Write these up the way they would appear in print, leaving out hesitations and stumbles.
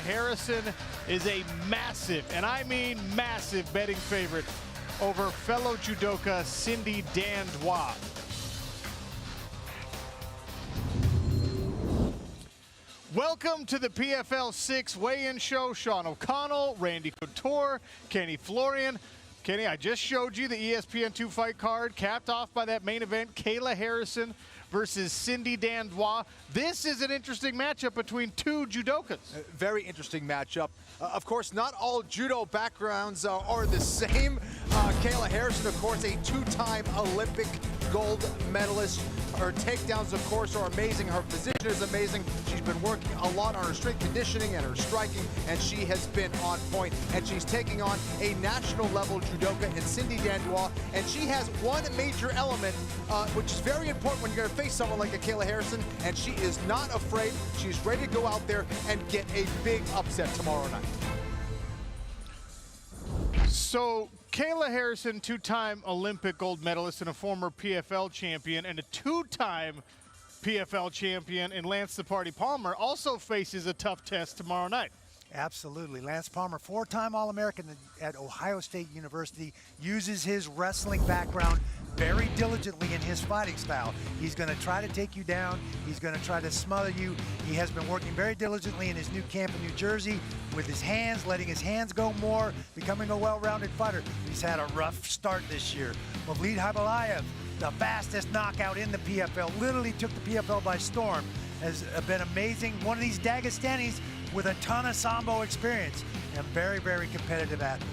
Harrison is a massive, and I mean massive, betting favorite over fellow judoka Cindy Dandois. Welcome to the PFL 6 weigh-in show. Sean O'Connell, Randy Couture, Kenny Florian. Kenny, I just showed you the ESPN2 fight card, capped off by that main event, Kayla Harrison versus Cindy Dandois. This is an interesting matchup between two judokas. Very interesting matchup. Of course, not all judo backgrounds are the same. Kayla Harrison, of course, a two-time Olympic gold medalist. Her takedowns, of course, are amazing. Her position is amazing. She's been working a lot on her strength conditioning and her striking, and she has been on point. And she's taking on a national-level judoka in Cindy Dandois, and she has one major element, which is very important when you're going to face someone like a Kayla Harrison, and she is not afraid. She's ready to go out there and get a big upset tomorrow night. So Kayla Harrison, two-time Olympic gold medalist and a former PFL champion, and a two-time PFL champion in Lance "the Party" Palmer, also faces a tough test tomorrow night. Absolutely. Lance Palmer, four-time All-American at Ohio State University, uses his wrestling background very diligently in his fighting style. He's going to try to take you down. He's going to try to smother you. He has been working very diligently in his new camp in New Jersey with his hands, letting his hands go more, becoming a well-rounded fighter. He's had a rough start this year. Mavlid Habalayev, the fastest knockout in the PFL, literally took the PFL by storm, has been amazing. One of these Dagestanis with a ton of Sambo experience and very, very competitive athlete.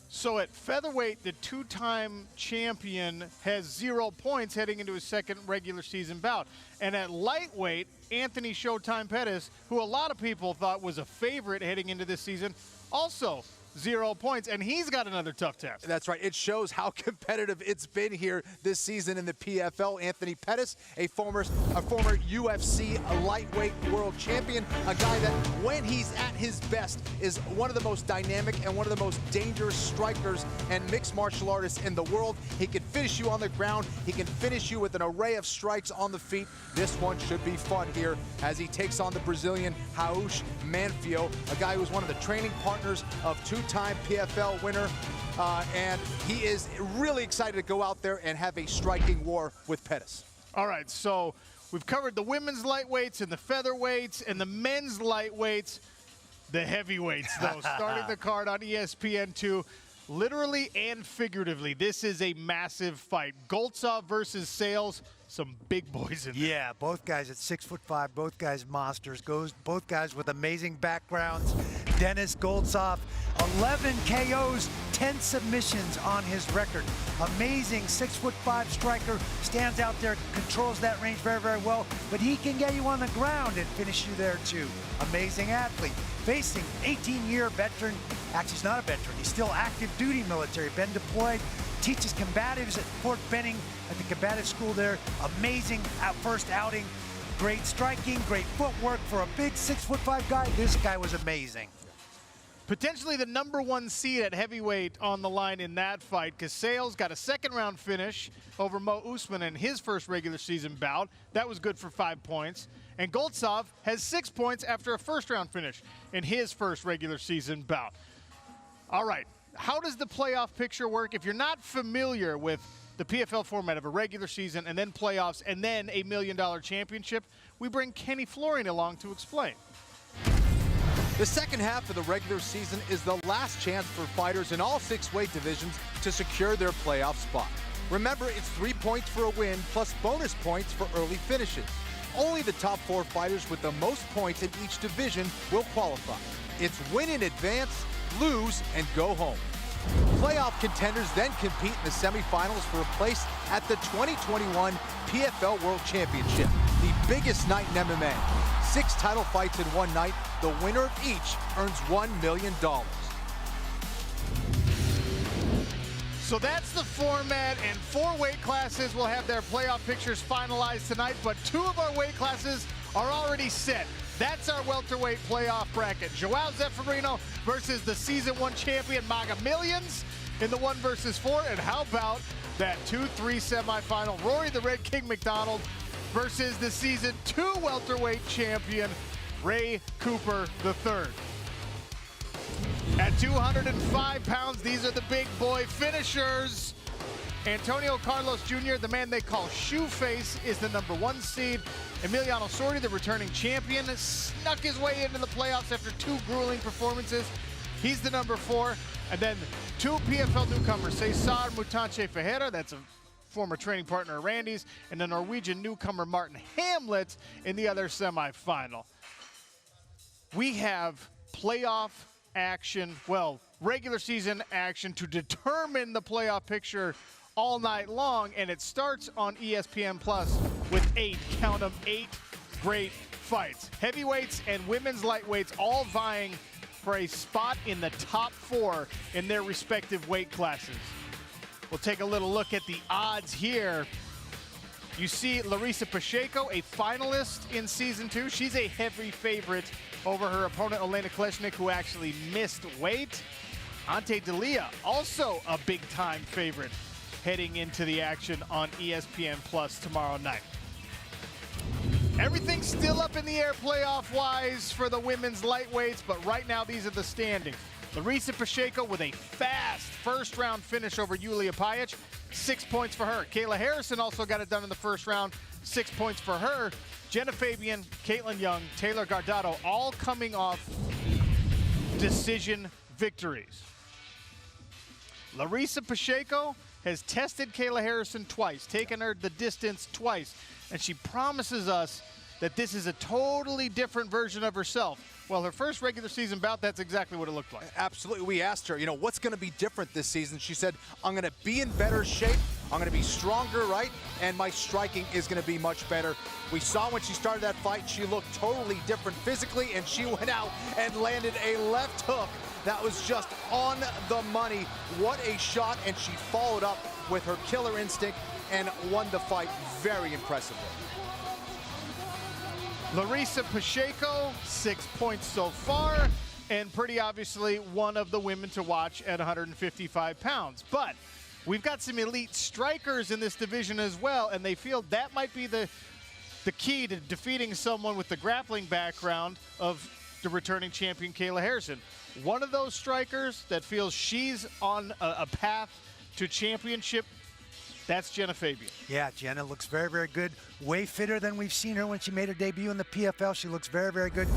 So at featherweight, the two-time champion has 0 points heading into his second regular season bout. And at lightweight, Anthony Showtime Pettis, who a lot of people thought was a favorite heading into this season, also 0 points, and he's got another tough test. That's right. It shows how competitive it's been here this season in the PFL. Anthony Pettis, a former UFC lightweight world champion, a guy that, when he's at his best, is one of the most dynamic and one of the most dangerous strikers and mixed martial artists in the world. He can finish you on the ground. He can finish you with an array of strikes on the feet. This one should be fun here as he takes on the Brazilian Raush Manfio, a guy who's one of the training partners of two-time PFL winner, and he is really excited to go out there and have a striking war with Pettis. All right, so we've covered the women's lightweights and the featherweights and the men's lightweights. The heavyweights, though, starting the card on ESPN2. Literally and figuratively, this is a massive fight. Goltsov versus Sales, some big boys in there. Yeah, both guys at 6'5", both guys monsters, both guys with amazing backgrounds. Dennis Goltsov, 11 KOs, 10 submissions on his record. Amazing 6'5" striker, stands out there, controls that range very, very well, but he can get you on the ground and finish you there too. Amazing athlete. Facing 18-year veteran, actually he's not a veteran, he's still active duty military, been deployed, teaches combatives at Fort Benning at the combative school there. Amazing first outing, great striking, great footwork for a big 6'5" guy. This guy was amazing. Potentially the #1 seed at heavyweight on the line in that fight, because Sales got a second-round finish over Mo Usman in his first regular season bout. That was good for 5 points. And Goltsov has 6 points after a first-round finish in his first regular season bout. All right, how does the playoff picture work? If you're not familiar with the PFL format of a regular season and then playoffs and then a $1 million championship, we bring Kenny Florian along to explain. The second half of the regular season is the last chance for fighters in all 6 weight divisions to secure their playoff spot. Remember, it's 3 points for a win plus bonus points for early finishes. Only the top 4 fighters with the most points in each division will qualify. It's win in advance, lose, and go home. Playoff contenders then compete in the semifinals for a place at the 2021 PFL World Championship, the biggest night in MMA. 6 title fights in one night. The winner of each earns $1 million. So that's the format, and 4 weight classes will have their playoff pictures finalized tonight, but 2 of our weight classes are already set. That's our welterweight playoff bracket. Joao Zeferino versus the Season 1 champion Maga Millions in the 1 versus 4. And how about that 2-3 semifinal? Rory the Red King McDonald versus the Season 2 welterweight champion Ray Cooper III. At 205 pounds, these are the big boy finishers. Antonio Carlos Jr., the man they call Shoeface, is the #1 seed. Emiliano Sordi, the returning champion, snuck his way into the playoffs after 2 grueling performances. He's the #4. And then 2 PFL newcomers, Cesar Mutanche Ferreira, that's a former training partner of Randy's, and the Norwegian newcomer Martin Hamlet in the other semifinal. We have playoff action, well, regular season action to determine the playoff picture all night long, and it starts on ESPN Plus with 8, count them, 8 great fights. Heavyweights and women's lightweights all vying for a spot in the top 4 in their respective weight classes. We'll take a little look at the odds here. You see Larissa Pacheco, a finalist in season 2. She's a heavy favorite over her opponent, Elena Kleshnik, who actually missed weight. Ante Delia, also a big-time favorite heading into the action on ESPN Plus tomorrow night. Everything's still up in the air playoff-wise for the women's lightweights, but right now these are the standings. Larissa Pacheco with a fast first-round finish over Yulia Pajic, 6 points for her. Kayla Harrison also got it done in the first round, 6 points for her. Jenna Fabian, Caitlin Young, Taylor Gardado, all coming off decision victories. Larissa Pacheco has tested Kayla Harrison twice, taken her the distance twice, and she promises us that this is a totally different version of herself. Well, her first regular season bout, that's exactly what it looked like. Absolutely. We asked her, what's going to be different this season? She said, I'm going to be in better shape. I'm going to be stronger, right? And my striking is going to be much better. We saw when she started that fight, she looked totally different physically, and she went out and landed a left hook that was just on the money. What a shot, and she followed up with her killer instinct and won the fight very impressively. Larissa Pacheco, 6 points so far, and pretty obviously one of the women to watch at 155 pounds. But we've got some elite strikers in this division as well, and they feel that might be the key to defeating someone with the grappling background of the returning champion Kayla Harrison. One of those strikers that feels she's on a path to championship, that's Jenna Fabian. Yeah, Jenna looks very, very good. Way fitter than we've seen her when she made her debut in the PFL. She looks very, very good.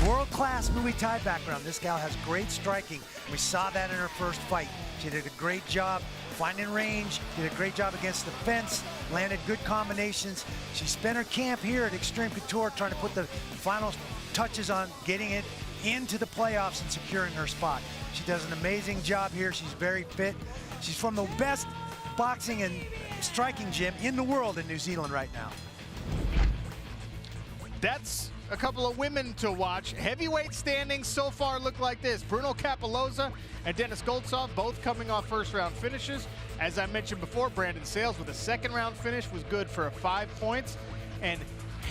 World-class Muay Thai background. This gal has great striking. We saw that in her first fight. She did a great job finding range, did a great job against the fence, landed good combinations. She spent her camp here at Extreme Couture trying to put the final touches on getting it into the playoffs and securing her spot. She does an amazing job here. She's very fit. She's from the best boxing and striking gym in the world in New Zealand right now. That's a couple of women to watch. Heavyweight standings so far look like this. Bruno Capoloza and Dennis Goltsov both coming off first-round finishes. As I mentioned before, Brandon Sales with a second-round finish was good for 5 points. And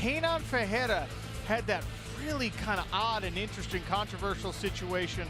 Renan Ferreira had that really kind of odd and interesting controversial situation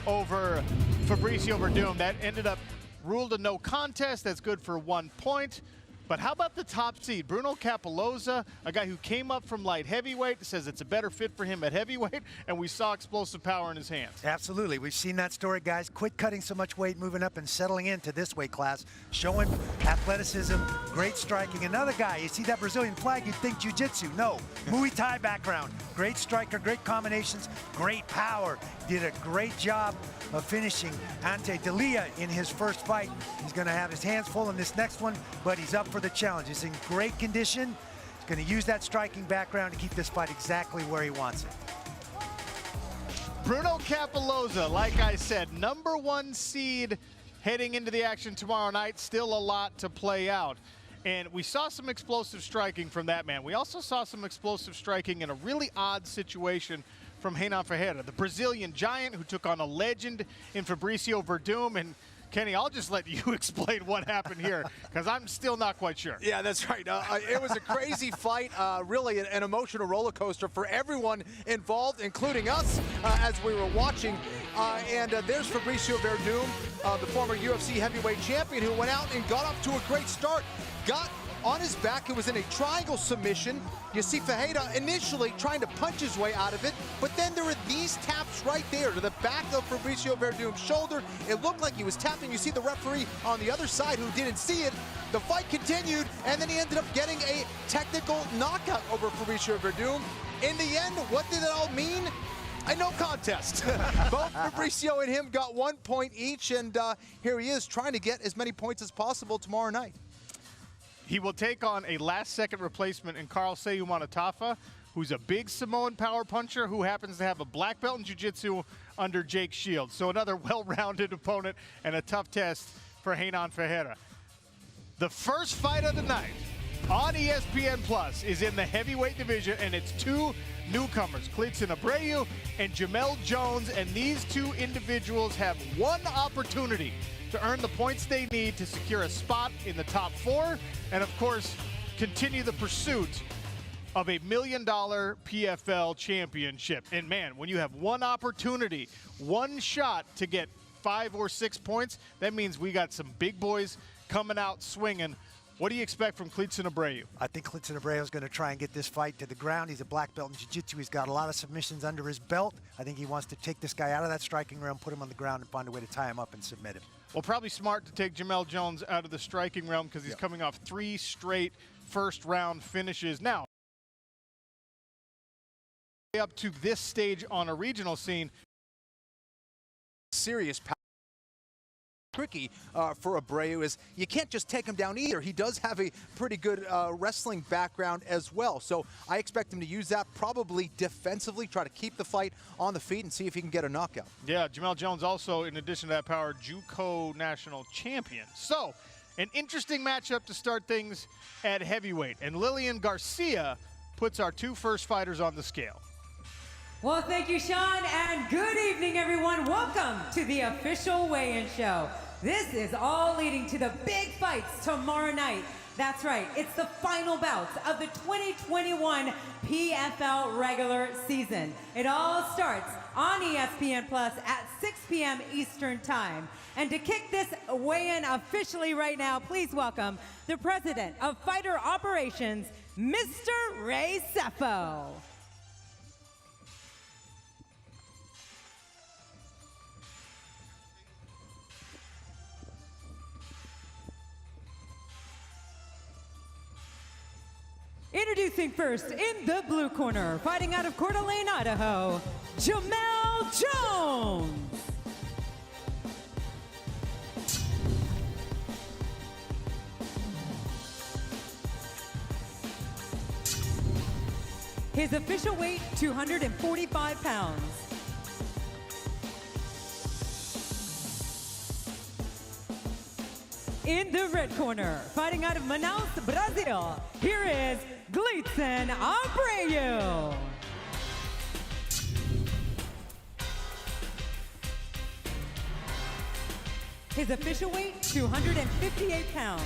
over Fabricio Verdum. That ended up ruled a no contest. That's good for 1 point. But how about the top seed? Bruno Capoloza, a guy who came up from light heavyweight, says it's a better fit for him at heavyweight, and we saw explosive power in his hands. Absolutely. We've seen that story, guys. Quit cutting so much weight, moving up and settling into this weight class, showing athleticism, great striking. Another guy, you see that Brazilian flag, you'd think jiu-jitsu. No, Muay Thai background. Great striker, great combinations, great power. Did a great job of finishing Ante Delia in his first fight. He's going to have his hands full in this next one, but he's up for the challenge. He's in great condition. He's going to use that striking background to keep this fight exactly where he wants it. Bruno Capoloza, like I said, #1 seed heading into the action tomorrow night. Still a lot to play out. And we saw some explosive striking from that man. We also saw some explosive striking in a really odd situation from Renan Ferreira, the Brazilian giant who took on a legend in Fabricio Verdum. And Kenny, I'll just let you explain what happened here, because I'm still not quite sure. Yeah, that's right. It was a crazy fight, really an emotional roller coaster for everyone involved, including us as we were watching. There's Fabricio Verdum, the former UFC heavyweight champion, who went out and got off to a great start. Got on his back. It was in a triangle submission. You see Ferreira initially trying to punch his way out of it, but then there were these taps right there to the back of Fabricio Verdum's shoulder. It looked like he was tapping. You see the referee on the other side who didn't see it. The fight continued, and then he ended up getting a technical knockout over Fabricio Verdum. In the end, what did it all mean? A no contest. Both Fabricio and him got 1 point each, and here he is trying to get as many points as possible tomorrow night. He will take on a last-second replacement in Carl Seumanatafa, who's a big Samoan power puncher who happens to have a black belt in jiu-jitsu under Jake Shields. So another well-rounded opponent and a tough test for Renan Ferreira. The first fight of the night on ESPN Plus is in the heavyweight division, and it's two newcomers, Klidson Abreu and Jamel Jones, and these two individuals have one opportunity to earn the points they need to secure a spot in the top four, and of course, continue the pursuit of a $1 million PFL championship. And man, when you have one opportunity, one shot to get 5 or 6 points, that means we got some big boys coming out swinging. What do you expect from Klidson Abreu? I think Klidson Abreu is going to try and get this fight to the ground. He's a black belt in jiu-jitsu. He's got a lot of submissions under his belt. I think he wants to take this guy out of that striking realm, put him on the ground, and find a way to tie him up and submit him. Well, probably smart to take Jamel Jones out of the striking realm because he's coming off 3 straight first-round finishes. Now, up to this stage on a regional scene, serious power. Tricky for Abreu is you can't just take him down either. He does have a pretty good wrestling background as well. So I expect him to use that probably defensively, try to keep the fight on the feet and see if he can get a knockout. Yeah, Jamel Jones also, in addition to that power, JUCO national champion. So an interesting matchup to start things at heavyweight. And Lillian Garcia puts our 2 first fighters on the scale. Well, thank you, Sean, and good evening, everyone. Welcome to the official weigh-in show. This is all leading to the big fights tomorrow night. That's right, it's the final bouts of the 2021 PFL regular season. It all starts on ESPN Plus at 6 p.m. Eastern Time. And to kick this weigh-in officially right now, please welcome the president of Fighter Operations, Mr. Ray Sefo. Introducing first in the blue corner, fighting out of Coeur d'Alene, Idaho, Jamel Jones. His official weight, 245 pounds. In the red corner, fighting out of Manaus, Brazil, here is Klidson Abreu. His official weight, 258 pounds.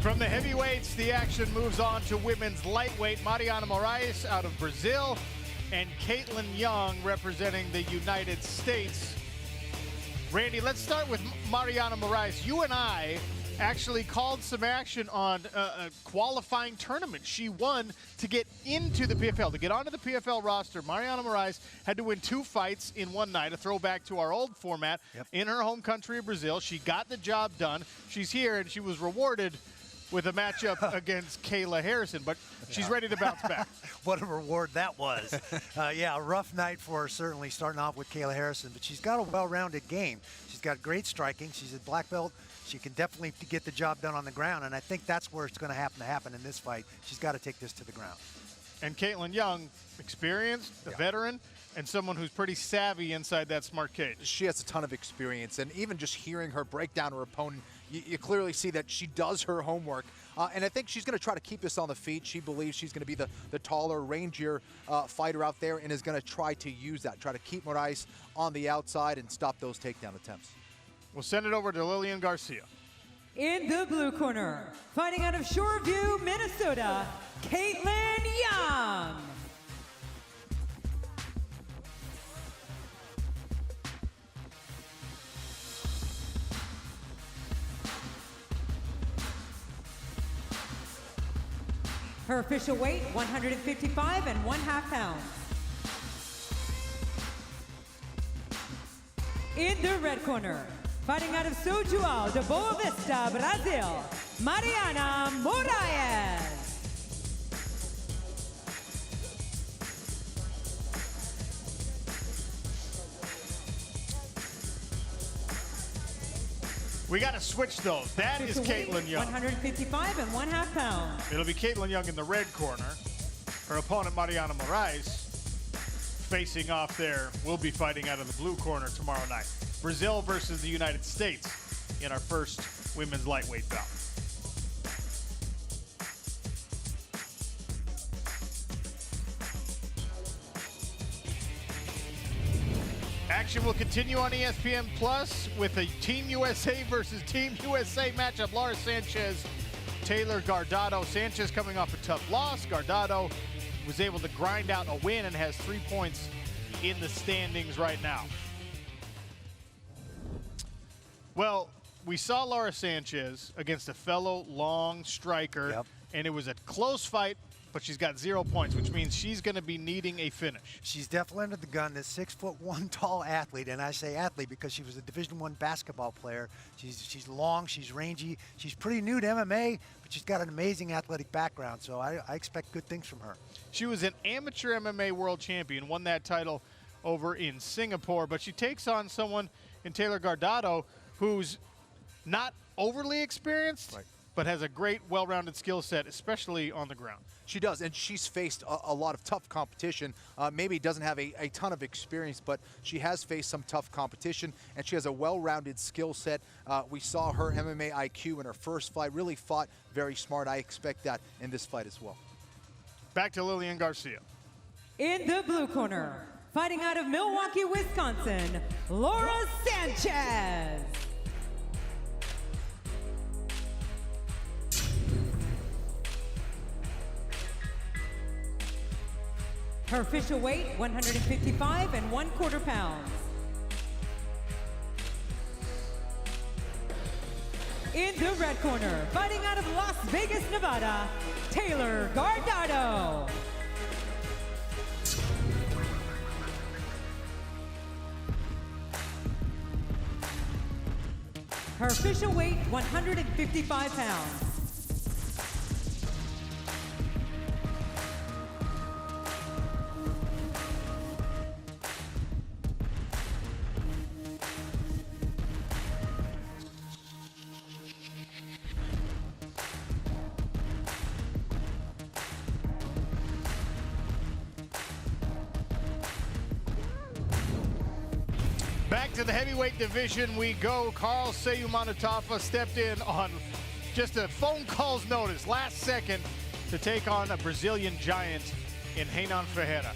From the heavyweights, the action moves on to women's lightweight. Mariana Moraes out of Brazil and Caitlin Young representing the United States. Randy, let's start with Mariana Moraes. You and I actually called some action on a qualifying tournament. She won to get into the PFL, to get onto the PFL roster. Mariana Moraes had to win 2 fights in one night, a throwback to our old format, in her home country of Brazil. She got the job done. She's here, and she was rewarded with a matchup against Kayla Harrison, but she's ready to bounce back. What a reward that was. Yeah, a rough night for her, certainly, starting off with Kayla Harrison, but she's got a well-rounded game. She's got great striking. She's a black belt. She can definitely get the job done on the ground, and I think that's where it's going to happen in this fight. She's got to take this to the ground. And Caitlin Young, experienced, a veteran, and someone who's pretty savvy inside that smart cage. She has a ton of experience, and even just hearing her break down her opponent you clearly see that she does her homework. And I think she's going to try to keep this on the feet. She believes she's going to be the taller, rangier fighter out there and is going to try to use that, try to keep Moraes on the outside and stop those takedown attempts. We'll send it over to Lillian Garcia. In the blue corner, fighting out of Shoreview, Minnesota, Caitlin Young. Her official weight, 155 1/2 pounds. In the red corner, fighting out of São João de Boa Vista, Brazil, Mariana Moraes. We got to switch those. That is Caitlin Young. 155 1/2 pounds. It'll be Caitlin Young in the red corner. Her opponent, Mariana Moraes, facing off there, will be fighting out of the blue corner tomorrow night. Brazil versus the United States in our first women's lightweight bout. Action will continue on ESPN Plus with a Team USA versus Team USA matchup. Laura Sanchez, Taylor Guardado. Sanchez coming off a tough loss. Guardado was able to grind out a win and has 3 points in the standings right now. Well, we saw Laura Sanchez against a fellow long striker, and it was a close fight, but she's got 0 points, which means she's going to be needing a finish. She's definitely under the gun, this 6'1" tall athlete, and I say athlete because she was a Division I basketball player. She's long, she's rangy, she's pretty new to MMA, but she's got an amazing athletic background, so I expect good things from her. She was an amateur MMA world champion, won that title over in Singapore, but she takes on someone in Taylor Guardado who's not overly experienced, but has a great, well-rounded skill set, especially on the ground. She does, and she's faced a lot of tough competition. Maybe doesn't have a ton of experience, but she has faced some tough competition, and she has a well-rounded skill set. We saw her MMA IQ in her first fight, really fought very smart. I expect that in this fight as well. Back to Lillian Garcia. In the blue corner, fighting out of Milwaukee, Wisconsin, Laura Sanchez. Her official weight, 155 1/4 pounds. In the red corner, fighting out of Las Vegas, Nevada, Taylor Guardado. Her official weight, 155 pounds. Back to the heavyweight division we go. Carl Seumanutafa stepped in on just a phone call's notice, last second, to take on a Brazilian giant in Renan Ferreira.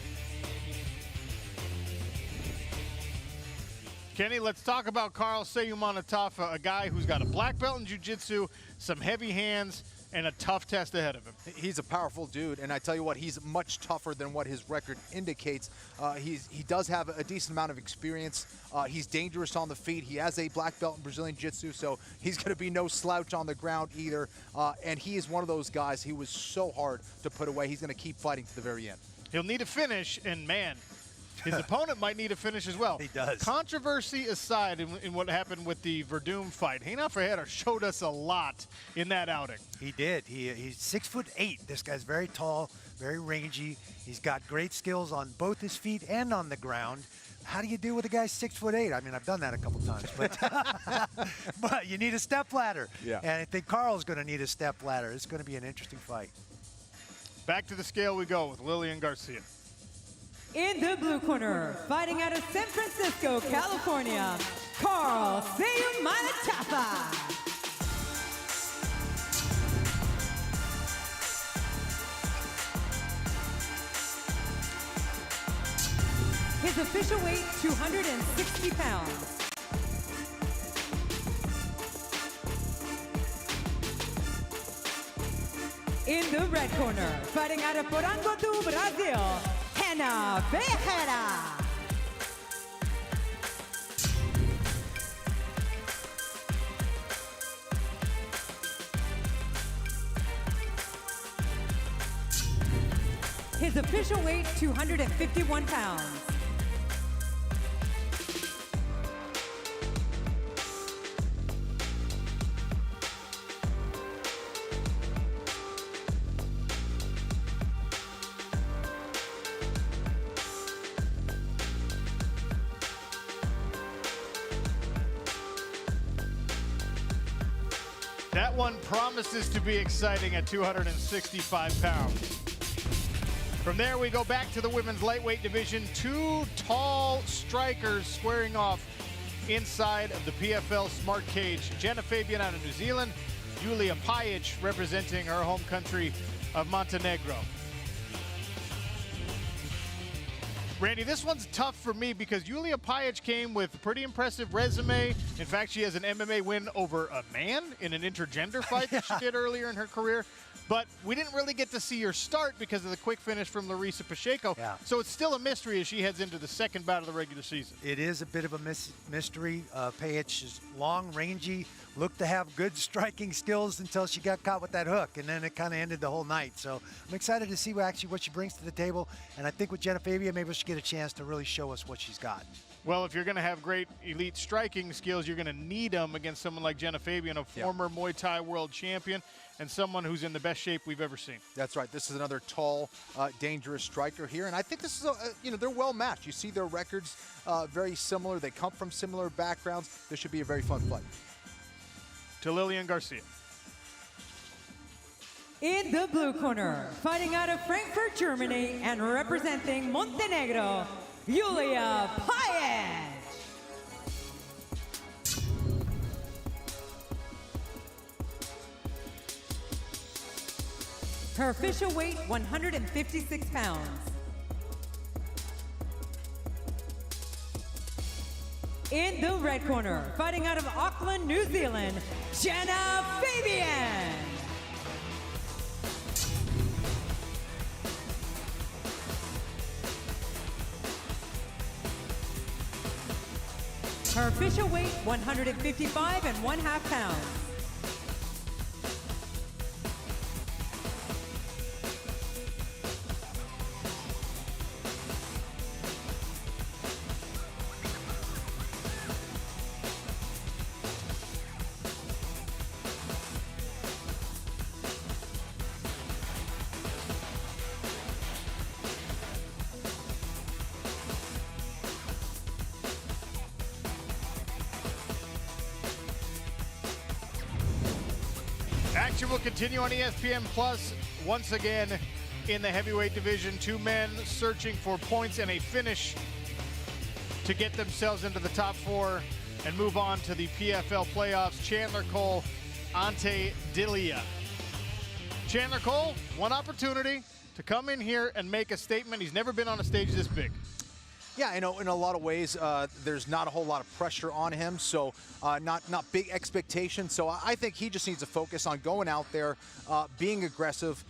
Kenny, let's talk about Carl Seumanutafa, a guy who's got a black belt in jiu-jitsu, some heavy hands, and a tough test ahead of him. He's a powerful dude, and I tell you what, he's much tougher than what his record indicates. He does have a decent amount of experience. He's dangerous on the feet. He has a black belt in Brazilian Jiu-Jitsu, so he's going to be no slouch on the ground either. And he is one of those guys. He was so hard to put away. He's going to keep fighting to the very end. He'll need a finish, and man, his opponent might need a finish as well. He does. Controversy aside in what happened with the Verdum fight, Renan Ferreira showed us a lot in that outing. He did. He's 6'8". This guy's very tall, very rangy. He's got great skills on both his feet and on the ground. How do you do with a guy 6'8"? I mean, I've done that a couple times, but but you need a step ladder. Yeah. And I think Carl's going to need a step ladder. It's going to be an interesting fight. Back to the scale we go with Lillian Garcia. In the blue corner, fighting out of San Francisco, California, Carl Seumanutafa. His official weight, 260 pounds. In the red corner, fighting out of Porango do Brazil, Hannah Ferreira. His official weight, 251 pounds. That one promises to be exciting at 265 pounds. From there, we go back to the women's lightweight division. Two tall strikers squaring off inside of the PFL Smart Cage. Jenna Fabian out of New Zealand, Julia Pajic representing her home country of Montenegro. Randy, this one's tough for me because Julia Pajic came with a pretty impressive resume. In fact, she has an MMA win over a man in an intergender fight that she did earlier in her career. But we didn't really get to see her start because of the quick finish from Larissa Pacheco. Yeah. So it's still a mystery as she heads into the second bout of the regular season. It is a bit of a mystery. Pajic is long, rangy, looked to have good striking skills until she got caught with that hook, and then it kind of ended the whole night. So I'm excited to see what she brings to the table. And I think with Jenna Fabian, maybe she'll get a chance to really show us what she's got. Well, if you're going to have great elite striking skills, you're going to need them against someone like Jenna Fabian, a former Muay Thai world champion, and someone who's in the best shape we've ever seen. That's right. This is another tall, dangerous striker here. And I think this is, they're well matched. You see their records very similar. They come from similar backgrounds. This should be a very fun fight. To Lillian Garcia. In the blue corner, fighting out of Frankfurt, Germany, and representing Montenegro, Julia Pajic. Her official weight, 156 pounds. In the red corner, fighting out of Auckland, New Zealand, Jenna Fabian. Her official weight, 155 1/2 pounds. Action will continue on ESPN Plus once again in the heavyweight division. Two men searching for points and a finish to get themselves into the top four and move on to the PFL playoffs. Chandler Cole, Ante Dilia. Chandler Cole, one opportunity to come in here and make a statement. He's never been on a stage this big. Yeah, in a lot of ways, there's not a whole lot of pressure on him, so not big expectations. So I think he just needs to focus on going out there, being aggressive,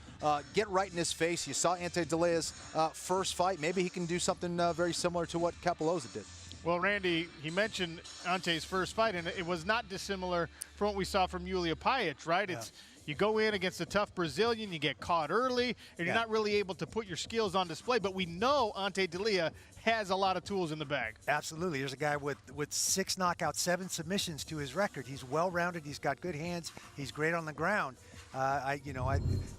get right in his face. You saw Ante Dilia's first fight. Maybe he can do something very similar to what Capoloza did. Well, Randy, he mentioned Ante's first fight, and it was not dissimilar from what we saw from Julia Pajic, right? Yeah. It's you go in against a tough Brazilian, you get caught early, and you're not really able to put your skills on display. But we know Ante Dilia has a lot of tools in the bag. Absolutely. There's a guy with 6 knockouts, 7 submissions to his record. He's well-rounded. He's got good hands. He's great on the ground. I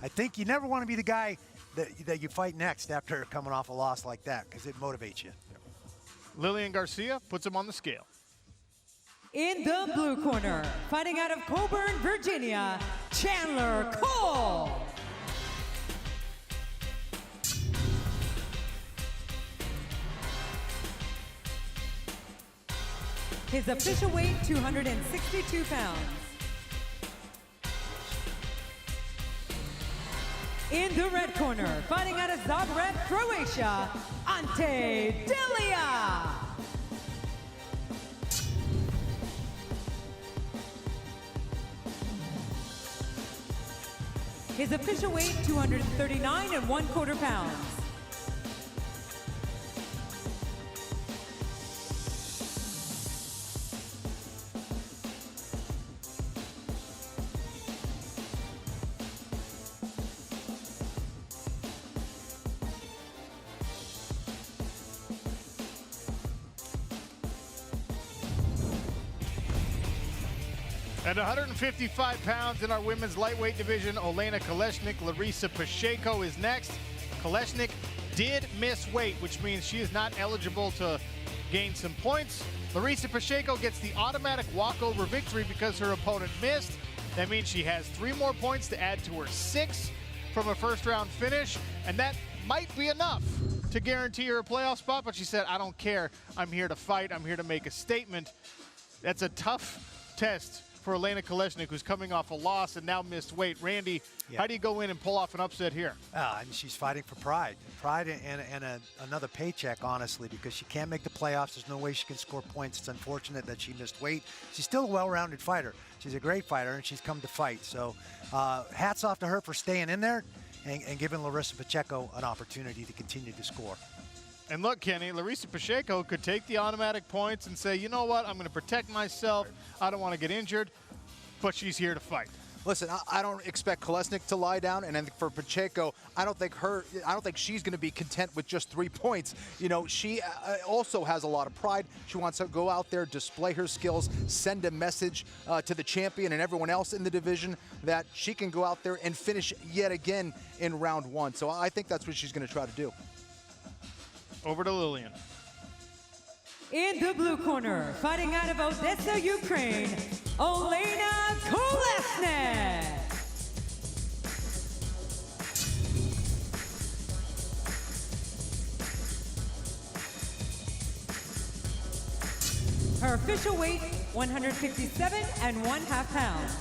think you never want to be the guy that you fight next after coming off a loss like that, because it motivates you. Lillian Garcia puts him on the scale. In the blue corner, fighting out of Coburn, Virginia, Chandler Cole. His official weight, 262 pounds. In the red corner, fighting out of Zagreb, Croatia, Ante Delia. His official weight, 239 1/4 pounds. At 155 pounds in our women's lightweight division, Olena Kolesnik, Larisa Pacheco is next. Kolesnik did miss weight, which means she is not eligible to gain some points. Larisa Pacheco gets the automatic walkover victory because her opponent missed. That means she has 3 more points to add to her 6 from a first-round finish, and that might be enough to guarantee her a playoff spot, but she said, I don't care. I'm here to fight. I'm here to make a statement. That's a tough test for Olena Kolesnik, who's coming off a loss and now missed weight. Randy, how do you go in and pull off an upset here? And she's fighting for pride and another paycheck, honestly, because she can't make the playoffs. There's no way she can score points. It's unfortunate that she missed weight. She's still a well-rounded fighter. She's a great fighter, and she's come to fight. So hats off to her for staying in there and giving Larisa Pacheco an opportunity to continue to score. And look, Kenny, Larisa Pacheco could take the automatic points and say, you know what, I'm going to protect myself. I don't want to get injured, but she's here to fight. Listen, I don't expect Kolesnik to lie down, and then for Pacheco, I don't think she's going to be content with just 3 points. You know, she also has a lot of pride. She wants to go out there, display her skills, send a message to the champion and everyone else in the division that she can go out there and finish yet again in round 1. So I think that's what she's going to try to do. Over to Lillian. In the blue corner, fighting out of Odessa, Ukraine, Olena Kolesnik. Her official weight, 157 1/2 pounds.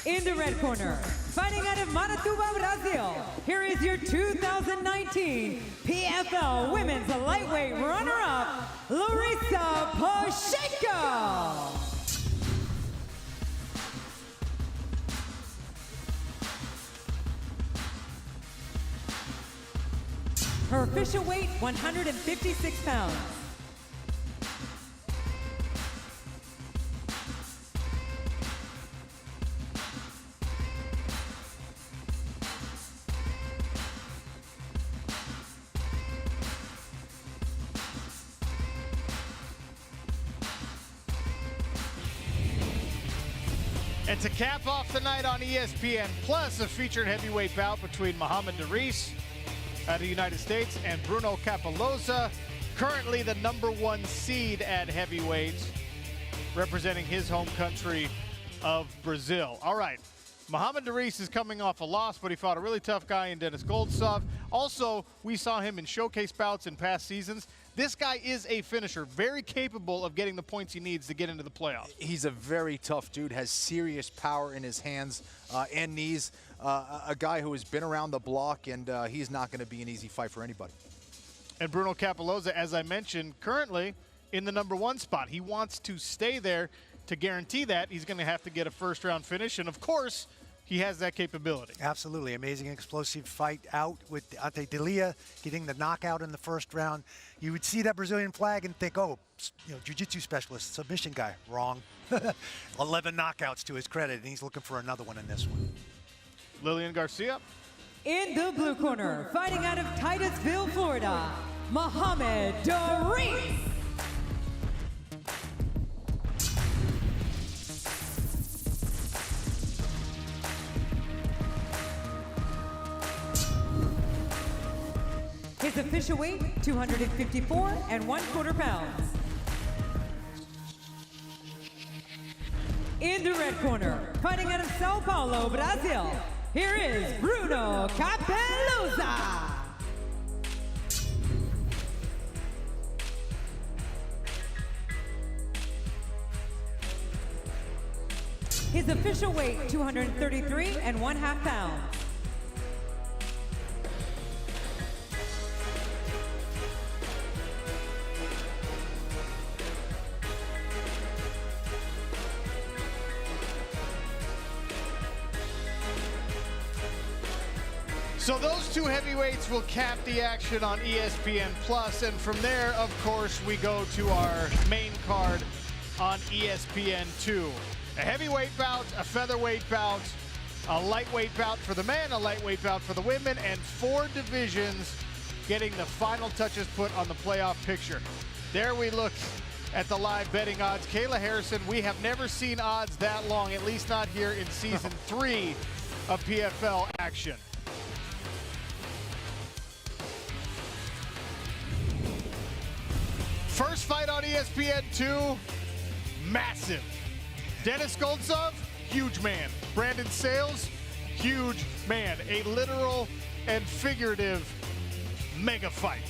In the red corner, fighting out of Marituba, Brazil, here is your 2019 PFL Women's Lightweight runner-up, Larisa Pacheco. Her official weight, 156 pounds. And to cap off the night on ESPN Plus, a featured heavyweight bout between Mohamed Daris out of the United States and Bruno Capoloza, currently the #1 seed at heavyweight, representing his home country of Brazil. All right, Mohamed Daris is coming off a loss, but he fought a really tough guy in Denis Goltsov. Also, we saw him in showcase bouts in past seasons. This guy is a finisher, very capable of getting the points he needs to get into the playoffs. He's a very tough dude, has serious power in his hands and knees. A guy who has been around the block, and he's not going to be an easy fight for anybody. And Bruno Capoloza, as I mentioned, currently in the #1 spot. He wants to stay there. To guarantee that, he's going to have to get a first-round finish, and of course, he has that capability. Absolutely. Amazing explosive fight out with Ante Delia getting the knockout in the first round. You would see that Brazilian flag and think, oh, you know, jiu-jitsu specialist, submission guy. Wrong. 11 knockouts to his credit, and he's looking for another one in this one. Lillian Garcia. In the blue corner, fighting out of Titusville, Florida, Mohamed Daris. His official weight, 254 1/4 pounds. In the red corner, fighting out of Sao Paulo, Brazil, here is Bruno Capoloza. His official weight, 233 and 1/2 pounds. So those two heavyweights will cap the action on ESPN Plus, and from there, of course, we go to our main card on ESPN2. A heavyweight bout, a featherweight bout, a lightweight bout for the men, a lightweight bout for the women, and 4 divisions getting the final touches put on the playoff picture. There we look at the live betting odds. Kayla Harrison, we have never seen odds that long, at least not here in season 3 of PFL action. First fight on ESPN2, massive. Dennis Goltsov, huge man. Brandon Sales, huge man. A literal and figurative mega fight.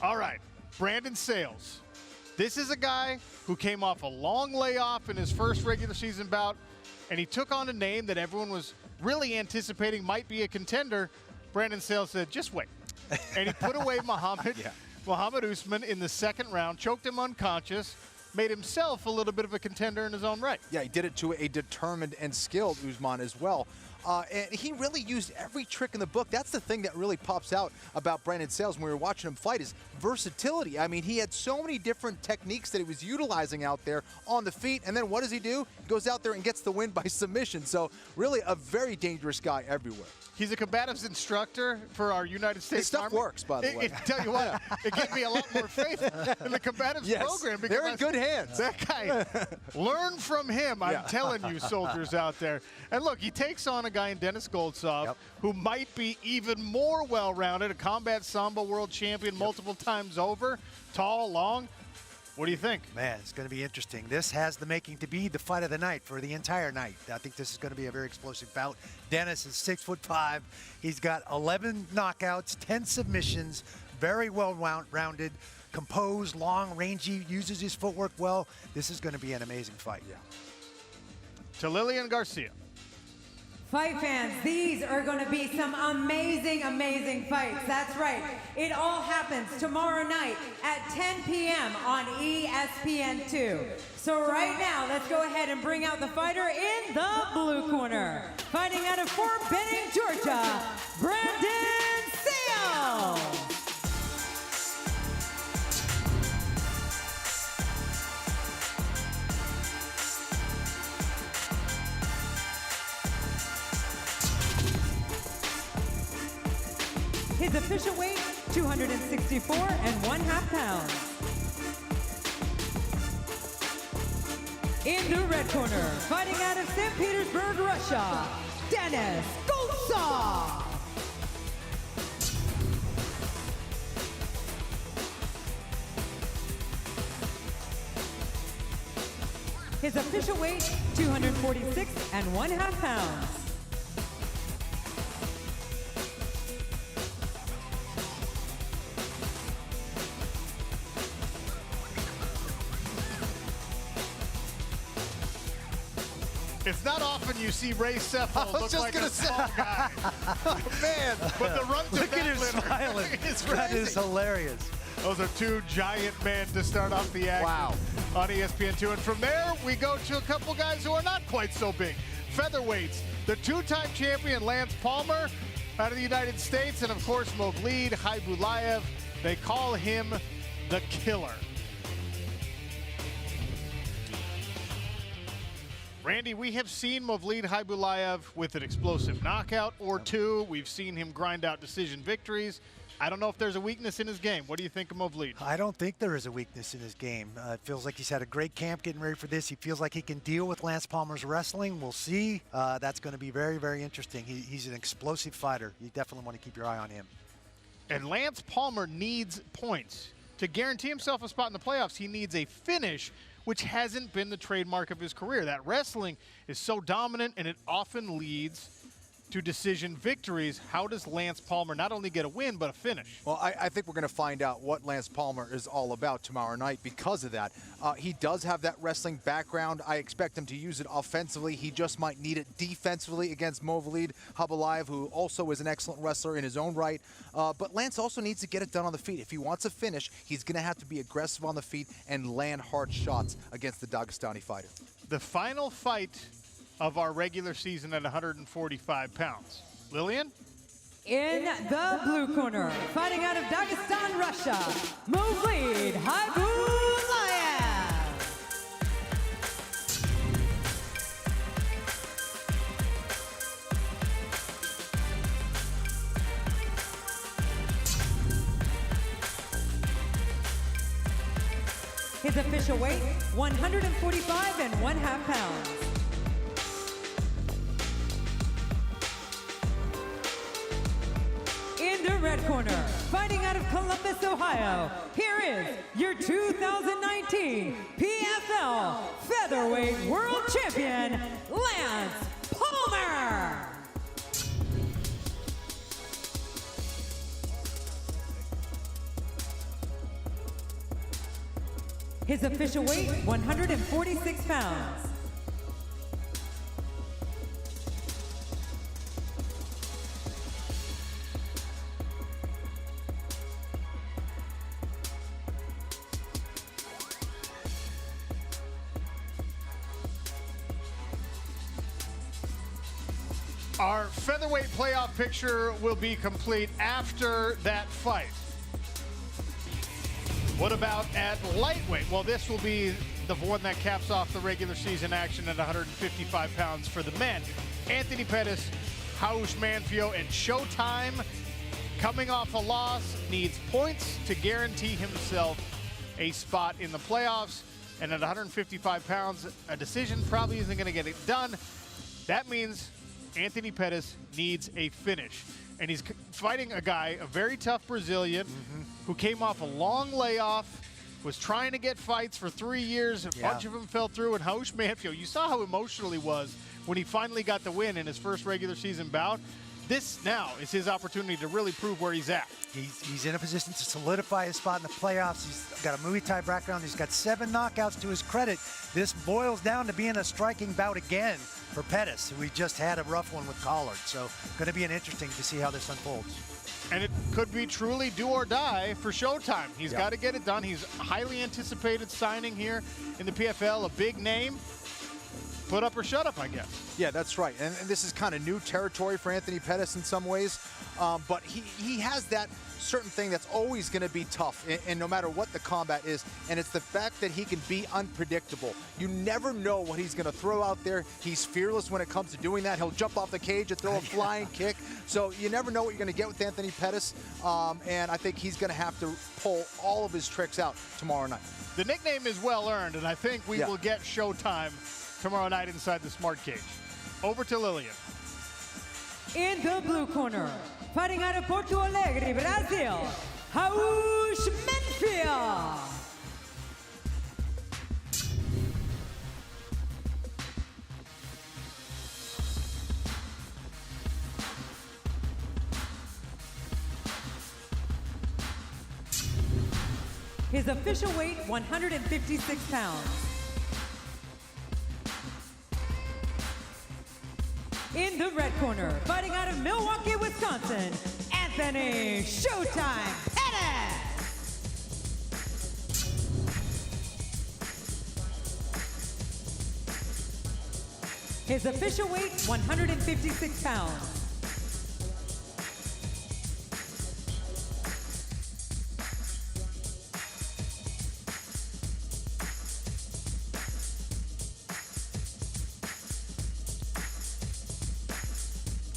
All right, Brandon Sales. This is a guy who came off a long layoff in his first regular season bout, and he took on a name that everyone was really anticipating might be a contender. Brandon Sales said, just wait. And he put away Muhammad Usman in the second round, choked him unconscious, made himself a little bit of a contender in his own right. Yeah, he did it to a determined and skilled Usman as well. And he really used every trick in the book. That's the thing that really pops out about Brandon Sales when we were watching him fight, is versatility. I mean, he had so many different techniques that he was utilizing out there on the feet. And then what does he do? He goes out there and gets the win by submission. So really a very dangerous guy everywhere. He's a combatives instructor for our United States His stuff Army. works, by the way. Tell you what, it gave me a lot more faith in the combatives program. Because they're in good hands. That guy, learn from him, I'm telling you, soldiers out there. And look, he takes on a guy in Dennis Goltsov, who might be even more well-rounded, a combat sambo world champion multiple times over, tall, long. What do you think? Man, it's going to be interesting. This has the making to be the fight of the night for the entire night. I think this is going to be a very explosive bout. Dennis is 6'5". He's got 11 knockouts, 10 submissions, very well-rounded, composed, long, rangy, uses his footwork well. This is going to be an amazing fight. Yeah. To Lillian Garcia. Fight fans, these are going to be some amazing, amazing fights. That's right. It all happens tomorrow night at 10 p.m. on ESPN2. So right now, let's go ahead and bring out the fighter in the blue corner. Fighting out of Fort Benning, Georgia, Brandon Sales. His official weight, 264 and 1/2 pounds. In the red corner, fighting out of St. Petersburg, Russia, Dennis Goltsov. His official weight, 246 and 1/2 pounds. It's not often you see Ray Sefo look like a small guy. Oh, man. But the run to Look at him smiling. That is hilarious. Those are two giant men to start off the action on ESPN2. And from there, we go to a couple guys who are not quite so big. Featherweights, the two-time champion Lance Palmer out of the United States, and of course Movlid Khaybulaev. They call him the Killer. Randy, we have seen Movlid Khaybulaev with an explosive knockout or two. We've seen him grind out decision victories. I don't know if there's a weakness in his game. What do you think of Movlid? I don't think there is a weakness in his game. It feels like he's had a great camp getting ready for this. He feels like he can deal with Lance Palmer's wrestling. We'll see. That's going to be very, very interesting. He's an explosive fighter. You definitely want to keep your eye on him. And Lance Palmer needs points. To guarantee himself a spot in the playoffs, he needs a finish, which hasn't been the trademark of his career. That wrestling is so dominant, and it often leads to decision victories, how does Lance Palmer not only get a win, but a finish? Well, I think we're going to find out what Lance Palmer is all about tomorrow night because of that. He does have that wrestling background. I expect him to use it offensively. He just might need it defensively against Movlid Habalayev, who also is an excellent wrestler in his own right. But Lance also needs to get it done on the feet. If he wants a finish, he's going to have to be aggressive on the feet and land hard shots against the Dagestani fighter. The final fight of our regular season at 145 pounds. Lillian? In the blue corner, fighting out of Dagestan, Russia, Movlid Habalayev. His official weight, 145 1/2 pounds. In the red corner, fighting out of Columbus, Ohio, here is your 2019 PFL Featherweight World Champion, Lance Palmer. His official weight, 146 pounds. Our featherweight playoff picture will be complete after that fight. What about at lightweight? Well, this will be the one that caps off the regular season action at 155 pounds for the men. Anthony Pettis, Raush Manfio, and Showtime, coming off a loss, needs points to guarantee himself a spot in the playoffs. And at 155 pounds, a decision probably isn't going to get it done. That means Anthony Pettis needs a finish. And he's fighting a guy, a very tough Brazilian, who came off a long layoff, was trying to get fights for 3 years. A bunch of them fell through. And Raush Manfio, you saw how emotional he was when he finally got the win in his first regular season bout. This now is his opportunity to really prove where he's at. He's in a position to solidify his spot in the playoffs. He's got a Muay Thai background. He's got 7 knockouts to his credit. This boils down to being a striking bout again for Pettis, who we just had a rough one with Collard. So going to be interesting to see how this unfolds. And it could be truly do or die for Showtime. He's got to get it done. He's a highly anticipated signing here in the PFL, a big name. Put up or shut up, I guess. Yeah, that's right. And this is kind of new territory for Anthony Pettis in some ways. But he has that certain thing that's always going to be tough, and no matter what the combat is, and it's the fact that he can be unpredictable. You never know what he's going to throw out there. He's fearless when it comes to doing that. He'll jump off the cage and throw a flying kick. So you never know what you're going to get with Anthony Pettis, and I think he's going to have to pull all of his tricks out tomorrow night. The nickname is well earned, and I think we will get Showtime tomorrow night inside the Smart Cage. Over to Lillian. In the blue corner, fighting out of Porto Alegre, Brazil, Raush Manfio. His official weight, 156 pounds. In the red corner, fighting out of Milwaukee, Wisconsin, Anthony Showtime Pettis. His official weight, 156 pounds.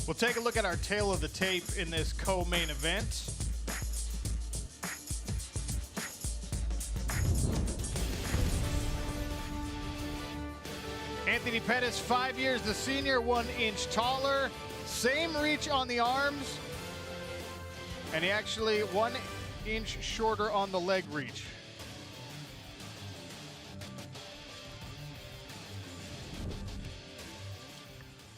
We'll take a look at our tail of the tape in this co-main event. Anthony Pettis, 5 years the senior, 1 inch taller, same reach on the arms, and he actually 1 inch shorter on the leg reach.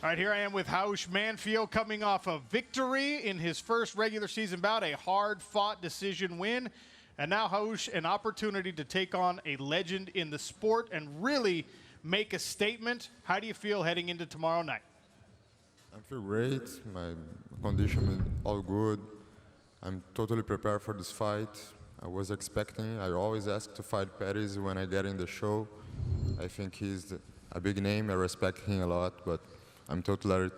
All right, here I am with Raush Manfio coming off a victory in his first regular season bout, a hard-fought decision win. And now, Raush, an opportunity to take on a legend in the sport and really make a statement. How do you feel heading into tomorrow night? I feel great. My condition is all good. I'm totally prepared for this fight. I was expecting. I always ask to fight Pettis when I get in the show. I think he's a big name. I respect him a lot, but I'm totally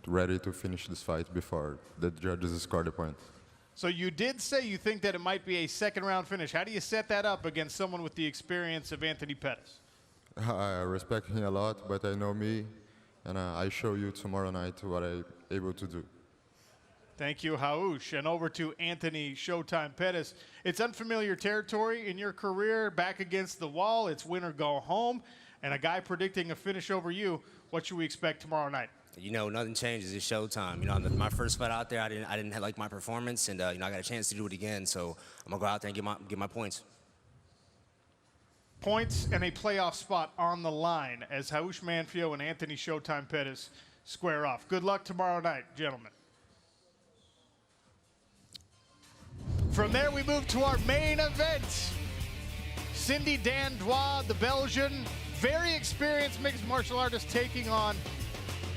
ready to finish this fight before the judges score the point. So you did say you think that it might be a second-round finish. How do you set that up against someone with the experience of Anthony Pettis? I respect him a lot, but I know me, and I show you tomorrow night what I'm able to do. Thank you, Raush. And over to Anthony Showtime Pettis. It's unfamiliar territory in your career, back against the wall. It's win or go home. And a guy predicting a finish over you. What should we expect tomorrow night? You know, nothing changes. It's showtime. You know, my first fight out there, I didn't like my performance, and you know, I got a chance to do it again. So I'm gonna go out there and get my points. Points and a playoff spot on the line as Raush Manfio and Anthony Showtime Pettis square off. Good luck tomorrow night, gentlemen. From there, we move to our main event. Cindy Dandois, the Belgian, very experienced mixed martial artist, taking on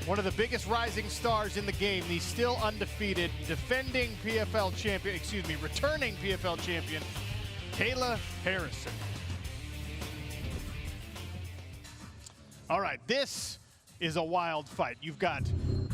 one of the biggest rising stars in the game, the still undefeated, defending PFL champion, returning PFL champion, Kayla Harrison. All right, this is a wild fight. You've got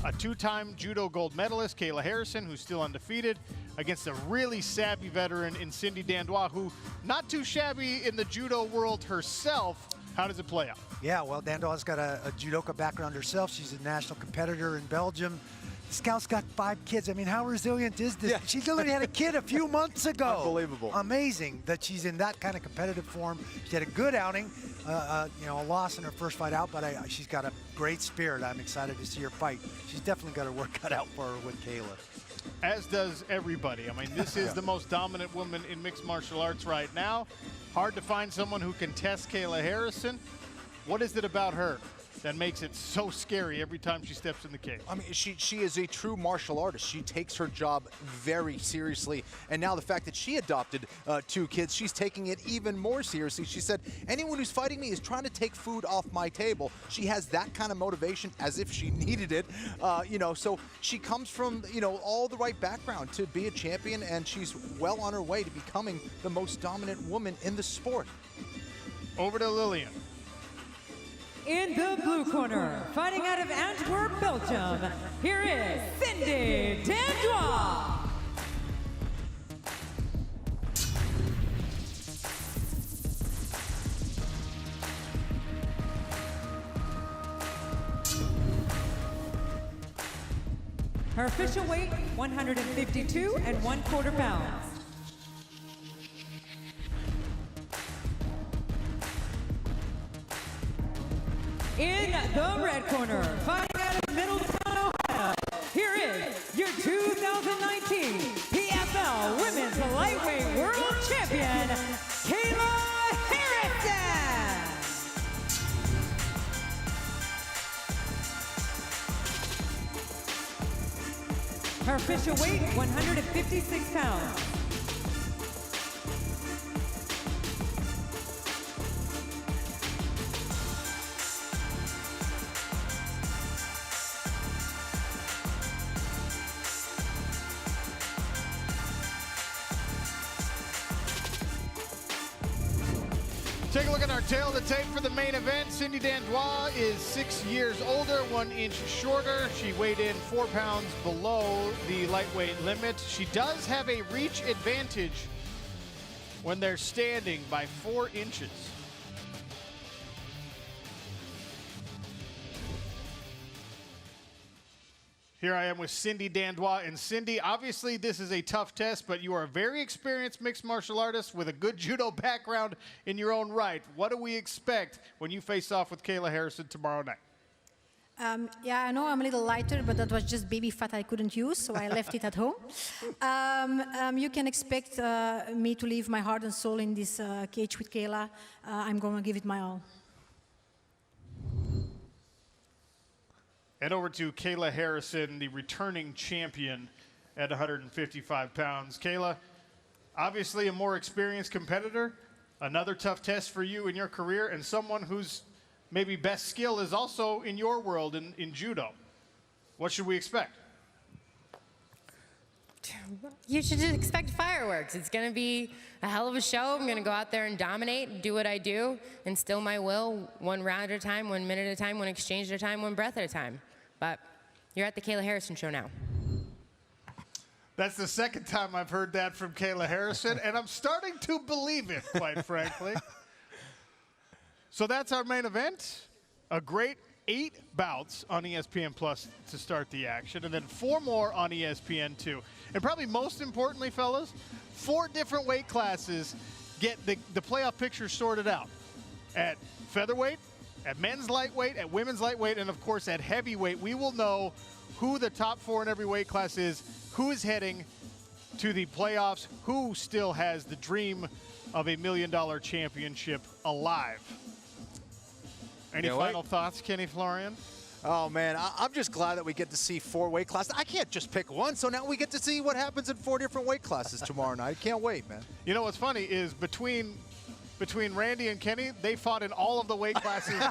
a two-time judo gold medalist, Kayla Harrison, who's still undefeated, against a really savvy veteran in Cindy Dandois, who not too shabby in the judo world herself. How does it play out? Yeah, well, Dandois got a judoka background herself. She's a national competitor in Belgium. Scout's got 5 kids. I mean, how resilient is this? Yeah. She literally had a kid a few months ago. Unbelievable. Amazing that she's in that kind of competitive form. She had a good outing, you know, a loss in her first fight out, but she's got a great spirit. I'm excited to see her fight. She's definitely got her work cut out for her with Kayla. As does everybody. I mean, this is the most dominant woman in mixed martial arts right now. Hard to find someone who can test Kayla Harrison. What is it about her that makes it so scary every time she steps in the cage? I mean, she is a true martial artist. She takes her job very seriously. And now the fact that she adopted 2 kids, she's taking it even more seriously. She said, anyone who's fighting me is trying to take food off my table. She has that kind of motivation as if she needed it. You know, so she comes from, you know, all the right background to be a champion, and she's well on her way to becoming the most dominant woman in the sport. Over to Lillian. In the blue corner, fighting out of Antwerp, Belgium, here is Cindy Dandois. Her official weight, 152 1/4 pounds. In the red corner, fighting out of Middletown, Ohio, here is your 2019 PFL Women's Lightweight World Champion, Kayla Harrison. Her official weight, 156 pounds. Take a look at our tail of the tape for the main event. Cindy Dandois is 6 years older, 1 inch shorter. She weighed in 4 pounds below the lightweight limit. She does have a reach advantage when they're standing by 4 inches. Here I am with Cindy Dandois. And Cindy, obviously this is a tough test, but you are a very experienced mixed martial artist with a good judo background in your own right. What do we expect when you face off with Kayla Harrison tomorrow night? Yeah, I know I'm a little lighter, but that was just baby fat I couldn't use, so I left it at home. You can expect me to leave my heart and soul in this cage with Kayla. I'm going to give it my all. And over to Kayla Harrison, the returning champion at 155 pounds. Kayla, obviously a more experienced competitor, another tough test for you in your career, and someone whose maybe best skill is also in your world in judo. What should we expect? You should just expect fireworks. It's going to be a hell of a show. I'm going to go out there and dominate, do what I do, instill my will, one round at a time, 1 minute at a time, one exchange at a time, one breath at a time. But you're at the Kayla Harrison show now. That's the second time I've heard that from Kayla Harrison, and I'm starting to believe it, quite frankly. So that's our main event. A great 8 bouts on ESPN Plus to start the action, and then 4 more on ESPN2. And probably most importantly, fellas, 4 different weight classes get the playoff picture sorted out. At featherweight, at men's lightweight, at women's lightweight, and of course at heavyweight, we will know who the top 4 in every weight class is, who is heading to the playoffs, who still has the dream of a $1 million championship alive. Any final thoughts, Kenny Florian? Oh, man, I'm just glad that we get to see 4 weight classes. I can't just pick one, so now we get to see what happens in 4 different weight classes tomorrow night. Can't wait, man. You know what's funny is between Randy and Kenny, they fought in all of the weight classes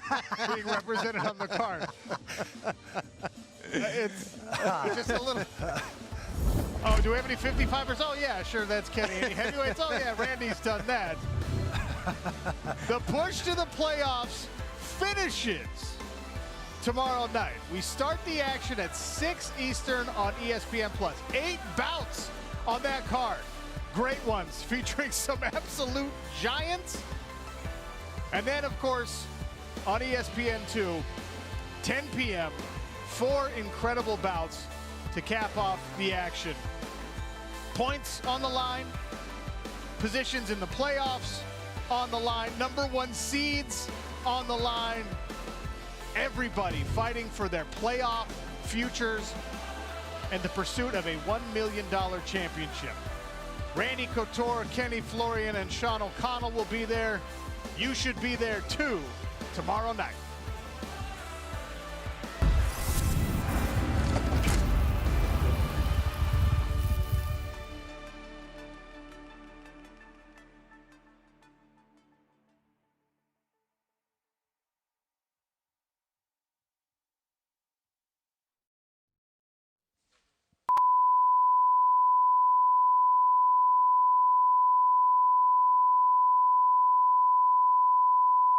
being represented on the card. It's just a little... Oh, do we have any 55ers? Oh, yeah, sure, that's Kenny. Any heavyweights? Oh, yeah, Randy's done that. The push to the playoffs finishes tomorrow night. We start the action at 6 Eastern on ESPN+. 8 bouts on that card. Great ones, featuring some absolute giants. And then, of course, on ESPN2, 10 p.m., 4 incredible bouts to cap off the action. Points on the line, positions in the playoffs on the line, #1 seeds on the line. Everybody fighting for their playoff futures and the pursuit of a $1 million championship. Randy Couture, Kenny Florian, and Sean O'Connell will be there. You should be there too tomorrow night.